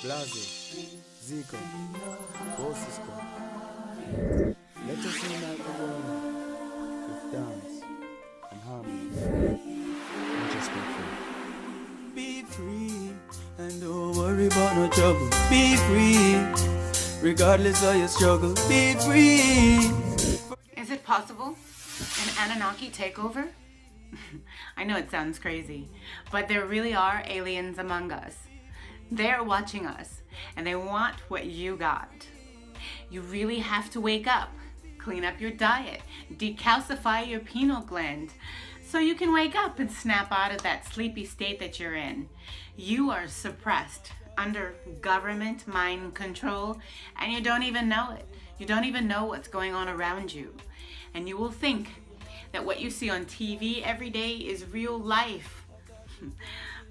Blaze, Zico, Bosisco. Let us unite the world with dance and harmony and just be free. Be free and don't worry about no trouble. Be free, regardless of your struggle. Be free. Is it possible? An Annunaki takeover? I know it sounds crazy, but there really are aliens among us. They're watching us, and they want what you got. You really have to wake up, clean up your diet, decalcify your pineal gland, so you can wake up and snap out of that sleepy state that you're in. You are suppressed under government mind control, and you don't even know it. You don't even know what's going on around you. And you will think that what you see on TV every day is real life.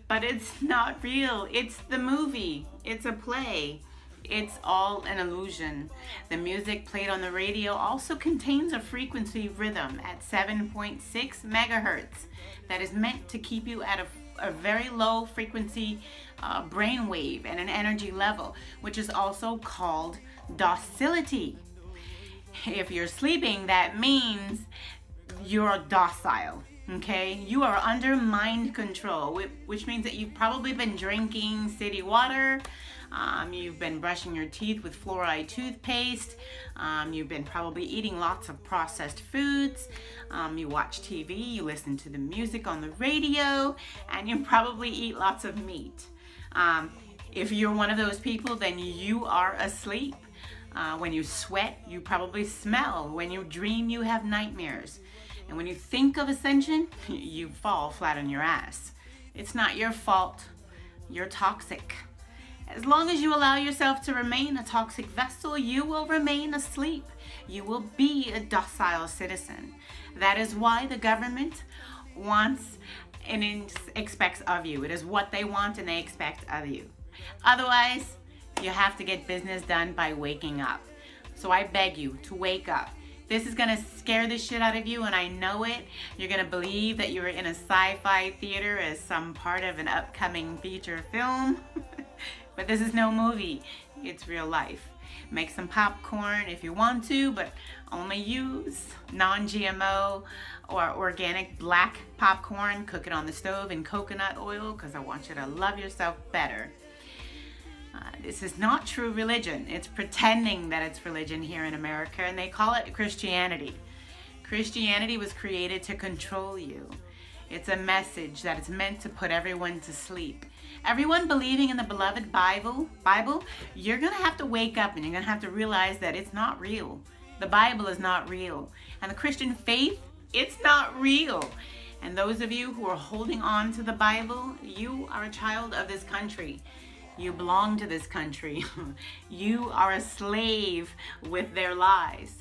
But it's not real. It's the movie. It's a play. It's all an illusion. The music played on the radio also contains a frequency rhythm at 7.6 megahertz that is meant to keep you at a very low frequency brainwave and an energy level, which is also called docility. If you're sleeping, that means you're docile. Okay, you are under mind control, which means that you've probably been drinking city water, you've been brushing your teeth with fluoride toothpaste, you've been probably eating lots of processed foods, you watch TV, you listen to the music on the radio, and you probably eat lots of meat. If you're one of those people, then you are asleep. When you sweat, you probably smell. When you dream, you have nightmares. And when you think of Ascension, you fall flat on your ass. It's not your fault. You're toxic. As long as you allow yourself to remain a toxic vessel, you will remain asleep. You will be a docile citizen. That is why the government wants and expects of you. It is what they want and they expect of you. Otherwise, you have to get business done by waking up. So I beg you to wake up. This is gonna scare the shit out of you, and I know it. You're gonna believe that you're in a sci-fi theater as some part of an upcoming feature film. But this is no movie, it's real life. Make some popcorn if you want to, but only use non-GMO or organic black popcorn. Cook it on the stove in coconut oil, because I want you to love yourself better. This is not true religion. It's pretending that it's religion here in America, and they call it Christianity. Christianity was created to control you. It's a message that is meant to put everyone to sleep. Everyone believing in the beloved Bible, you're going to have to wake up and you're going to have to realize that it's not real. The Bible is not real. And the Christian faith, it's not real. And those of you who are holding on to the Bible, you are a child of this country. You belong to this country. You are a slave with their lies.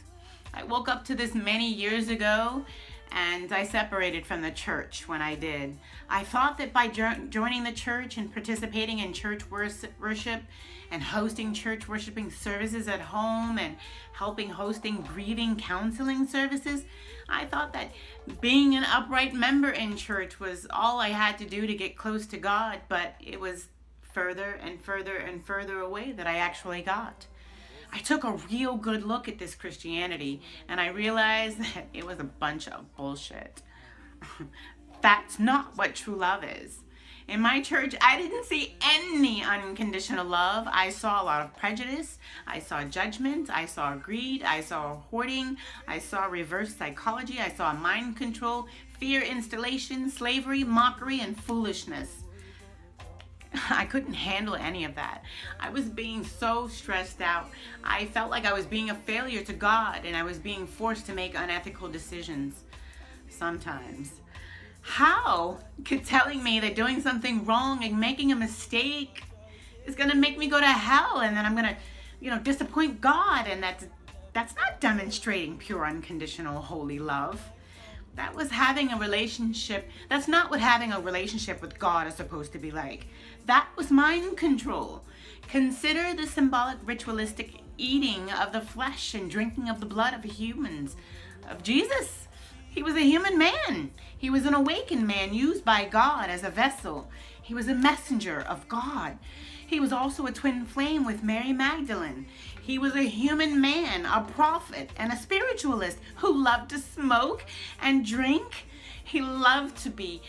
I woke up to this many years ago, and I separated from the church when I did. I thought that by joining the church and participating in church worship and hosting church worshiping services at home and helping hosting grieving counseling services, I thought that being an upright member in church was all I had to do to get close to God, but it was further and further and further away that I actually got. I took a real good look at this Christianity, and I realized that it was a bunch of bullshit. That's not what true love is. In my church, I didn't see any unconditional love. I saw a lot of prejudice. I saw judgment. I saw greed. I saw hoarding. I saw reverse psychology. I saw mind control, fear installation, slavery, mockery, and foolishness. I couldn't handle any of that. I was being so stressed out. I felt like I was being a failure to God, and I was being forced to make unethical decisions sometimes. How could telling me that doing something wrong and making a mistake is going to make me go to hell, and then I'm going to, disappoint God, and that's not demonstrating pure, unconditional, holy love. That was having a relationship. That's not what having a relationship with God is supposed to be like. That was mind control. Consider the symbolic ritualistic eating of the flesh and drinking of the blood of humans, of Jesus. He was a human man. He was an awakened man used by God as a vessel. He was a messenger of God. He was also a twin flame with Mary Magdalene. He was a human man, a prophet, and a spiritualist who loved to smoke and drink. He loved to be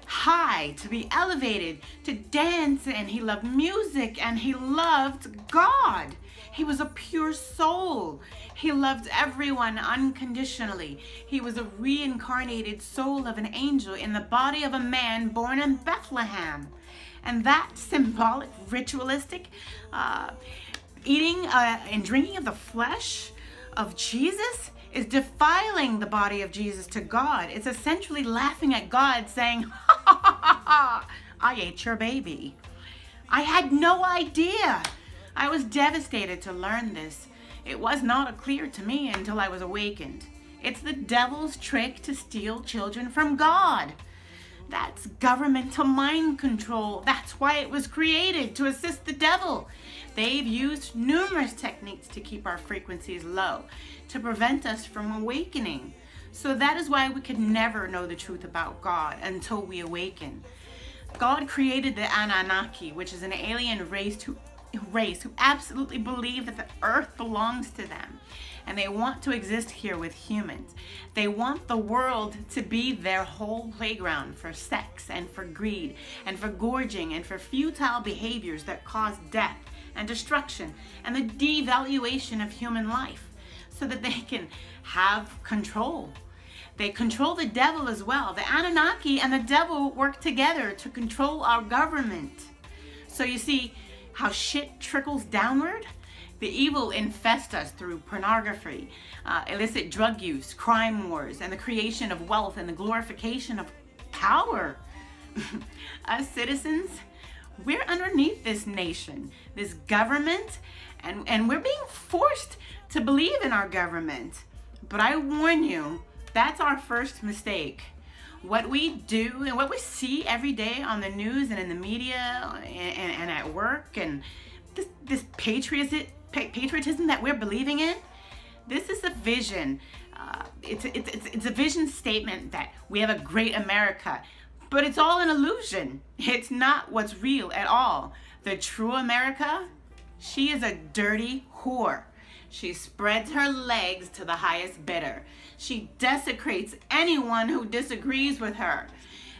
high, to be elevated, to dance, and he loved music, and he loved God. He was a pure soul. He loved everyone unconditionally. He was a reincarnated soul of an angel in the body of a man born in Bethlehem. And that symbolic, ritualistic, eating and drinking of the flesh of Jesus is defiling the body of Jesus to God. It's essentially laughing at God, saying, ha ha ha ha, I ate your baby. I had no idea. I was devastated to learn this. It was not clear to me until I was awakened. It's the devil's trick to steal children from God. That's governmental mind control. That's why it was created, to assist the devil. They've used numerous techniques to keep our frequencies low, to prevent us from awakening. So that is why we could never know the truth about God until we awaken. God created the Annunaki, which is an alien race who absolutely believe that the earth belongs to them. And they want to exist here with humans. They want the world to be their whole playground for sex and for greed and for gorging and for futile behaviors that cause death and destruction and the devaluation of human life, so that they can have control. They control the devil as well. The Anunnaki and the devil work together to control our government. So you see how shit trickles downward? The evil infest us through pornography, illicit drug use, crime wars, and the creation of wealth and the glorification of power. Us citizens, we're underneath this nation, this government, and we're being forced to believe in our government. But I warn you, that's our first mistake. What we do and what we see every day on the news and in the media and at work, and this patriotism that we're believing in, this is a vision. It's a vision statement that we have a great America, but it's all an illusion. It's not what's real at all. The true America, she is a dirty whore. She spreads her legs to the highest bidder. She desecrates anyone who disagrees with her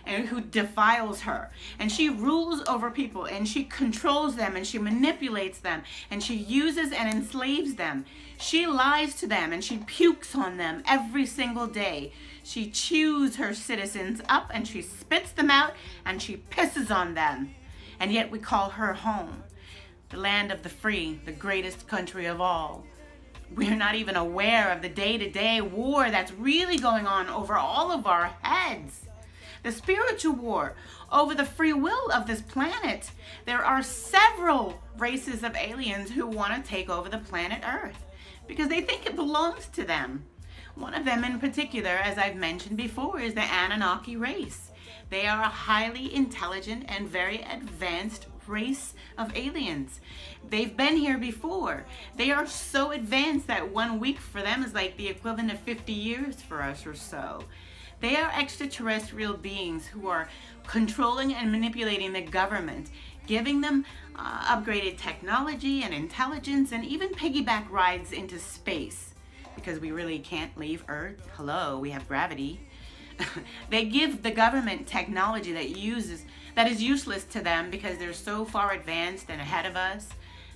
and who defiles her. And she rules over people, and she controls them, and she manipulates them, and she uses and enslaves them. She lies to them, and she pukes on them every single day. She chews her citizens up, and she spits them out, and she pisses on them. And yet we call her home, the land of the free, the greatest country of all. We're not even aware of the day-to-day war that's really going on over all of our heads. The spiritual war over the free will of this planet. There are several races of aliens who want to take over the planet Earth because they think it belongs to them. One of them in particular, as I've mentioned before, is the Anunnaki race. They are a highly intelligent and very advanced race of aliens. They've been here before. They are so advanced that 1 week for them is like the equivalent of 50 years for us or so. They are extraterrestrial beings who are controlling and manipulating the government, giving them upgraded technology and intelligence, and even piggyback rides into space, because we really can't leave Earth. Hello, we have gravity. They give the government technology that is useless to them because they're so far advanced and ahead of us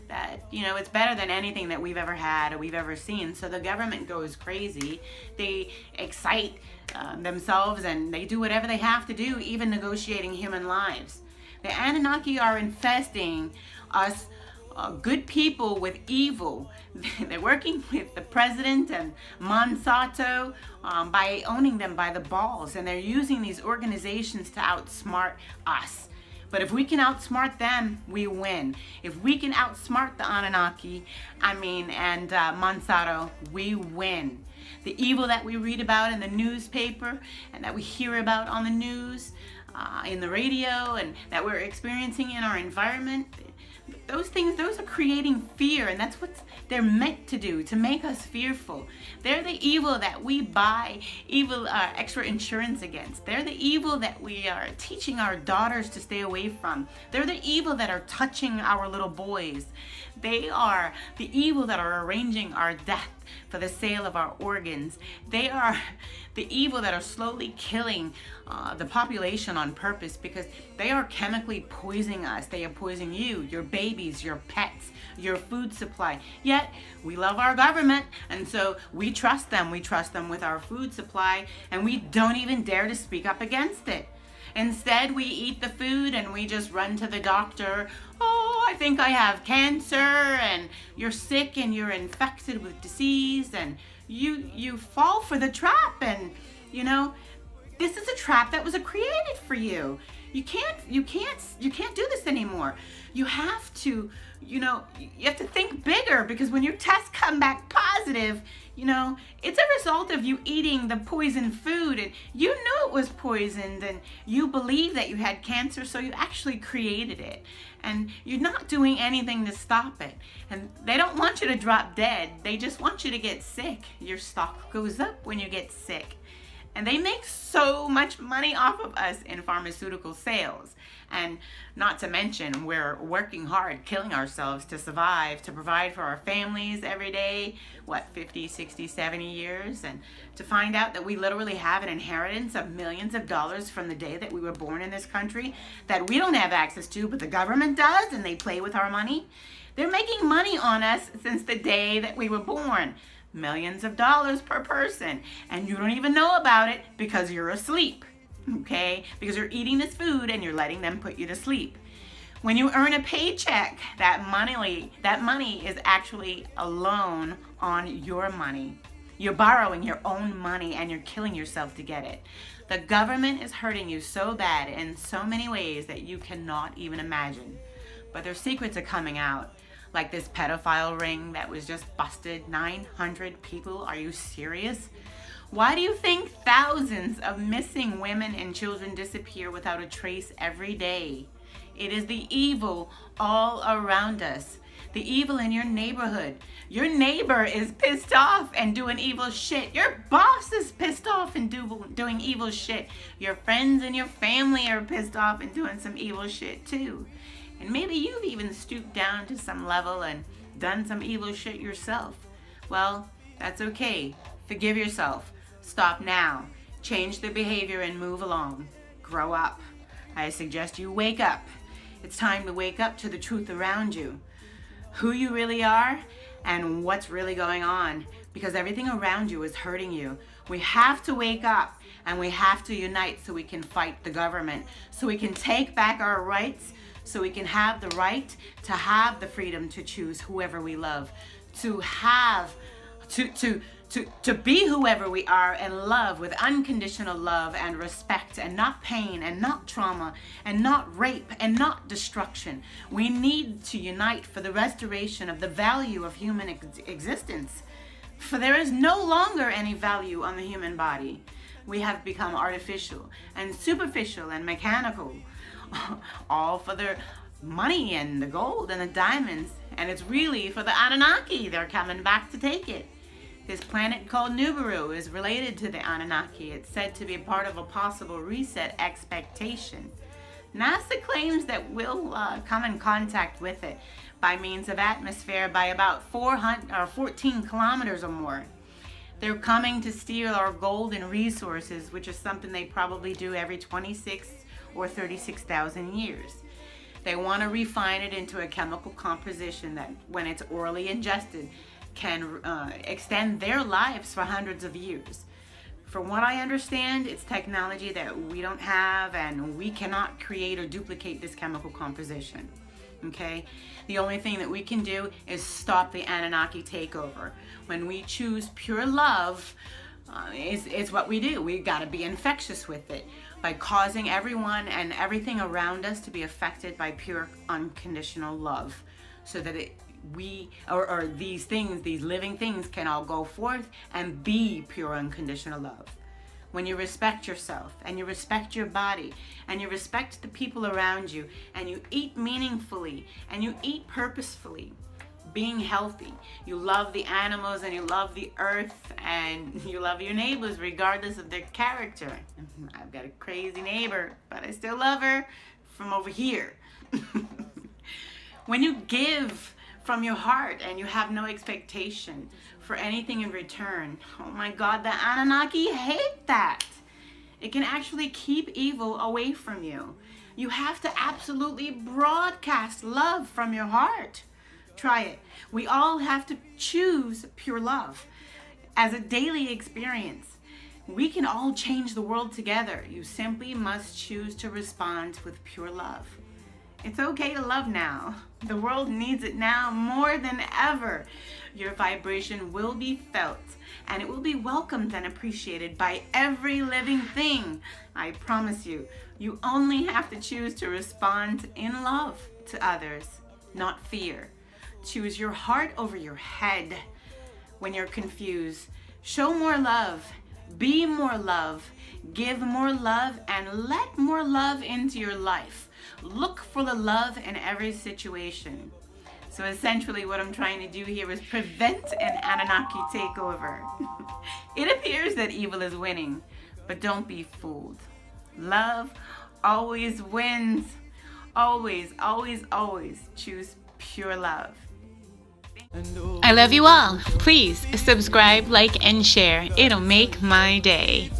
that, it's better than anything that we've ever had or we've ever seen. So the government goes crazy. They excite themselves, and they do whatever they have to do, even negotiating human lives. The Anunnaki are infesting us good people with evil. They're working with the president and Monsanto by owning them by the balls, and they're using these organizations to outsmart us. But if we can outsmart them, we win. If we can outsmart the Anunnaki, and Monsanto, we win. The evil that we read about in the newspaper and that we hear about on the news, in the radio, and that we're experiencing in our environment, Those things, those are creating fear, and that's what they're meant to do, to make us fearful. They're the evil that we buy extra insurance against. They're the evil that we are teaching our daughters to stay away from. They're the evil that are touching our little boys. They are the evil that are arranging our death for the sale of our organs. They are the evil that are slowly killing the population on purpose, because they are chemically poisoning us. They are poisoning you, your babies, your pets, your food supply. Yet we love our government, and so we trust them. We trust them with our food supply, and we don't even dare to speak up against it. Instead, we eat the food and we just run to the doctor. Oh, I think I have cancer, and you're sick and you're infected with disease, and you fall for the trap. And this is a trap that was created for you. You can't do this anymore. You have to, you have to think bigger, because when your tests come back positive, it's a result of you eating the poisoned food, and you knew it was poisoned, and you believe that you had cancer, so you actually created it, and you're not doing anything to stop it. And they don't want you to drop dead. They just want you to get sick. Your stock goes up when you get sick. And they make so much money off of us in pharmaceutical sales. And not to mention, we're working hard, killing ourselves to survive, to provide for our families every day, 50, 60, 70 years, and to find out that we literally have an inheritance of millions of dollars from the day that we were born in this country that we don't have access to, but the government does, and they play with our money. They're making money on us since the day that we were born. Millions of dollars per person, and you don't even know about it because you're asleep, okay? Because you're eating this food and you're letting them put you to sleep. When you earn a paycheck, that money is actually a loan on your money. You're borrowing your own money and you're killing yourself to get it. The government is hurting you so bad in so many ways that you cannot even imagine. But their secrets are coming out. Like this pedophile ring that was just busted, 900 people. Are you serious? Why do you think thousands of missing women and children disappear without a trace every day? It is the evil all around us. The evil in your neighborhood. Your neighbor is pissed off and doing evil shit. Your boss is pissed off and doing evil shit. Your friends and your family are pissed off and doing some evil shit too. And maybe you've even stooped down to some level and done some evil shit yourself. Well, that's okay. Forgive yourself. Stop now. Change the behavior and move along. Grow up. I suggest you wake up. It's time to wake up to the truth around you. Who you really are and what's really going on. Because everything around you is hurting you. We have to wake up and we have to unite so we can fight the government. So we can take back our rights. So we can have the right to have the freedom to choose whoever we love, to be whoever we are and love with unconditional love and respect, and not pain and not trauma and not rape and not destruction. We need to unite for the restoration of the value of human existence. For there is no longer any value on the human body. We have become artificial and superficial and mechanical. All for their money and the gold and the diamonds, and it's really for the Annunaki. They're coming back to take it. This planet called Nibiru is related to the Annunaki. It's said to be part of a possible reset expectation. NASA claims that we'll come in contact with it by means of atmosphere by about 14 kilometers or more. They're coming to steal our gold and resources, which is something they probably do every 26 or 36,000 years. They want to refine it into a chemical composition that, when it's orally ingested, can extend their lives for hundreds of years. From what I understand, it's technology that we don't have, and we cannot create or duplicate this chemical composition. Okay? The only thing that we can do is stop the Annunaki takeover. When we choose pure love, it's what we do. We got to be infectious with it by causing everyone and everything around us to be affected by pure unconditional love, so that these living things can all go forth and be pure unconditional love. when you respect yourself and you respect your body and you respect the people around you and you eat meaningfully and you eat purposefully, being healthy. You love the animals and you love the earth and you love your neighbors regardless of their character. I've got a crazy neighbor, but I still love her from over here. When you give from your heart and you have no expectation for anything in return, oh my God, the Annunaki hate that. It can actually keep evil away from you. You have to absolutely broadcast love from your heart. Try it. We all have to choose pure love as a daily experience. We can all change the world together. You simply must choose to respond with pure love. It's okay to love now. The world needs it now more than ever. Your vibration will be felt and it will be welcomed and appreciated by every living thing. I promise you, you only have to choose to respond in love to others, not fear. Choose your heart over your head when you're confused. Show more love, be more love, give more love, and let more love into your life. Look for the love in every situation. So essentially what I'm trying to do here is prevent an Annunaki takeover. It appears that evil is winning, but don't be fooled. Love always wins. Always, always, always choose pure love. I love you all. Please subscribe, like, and share. It'll make my day.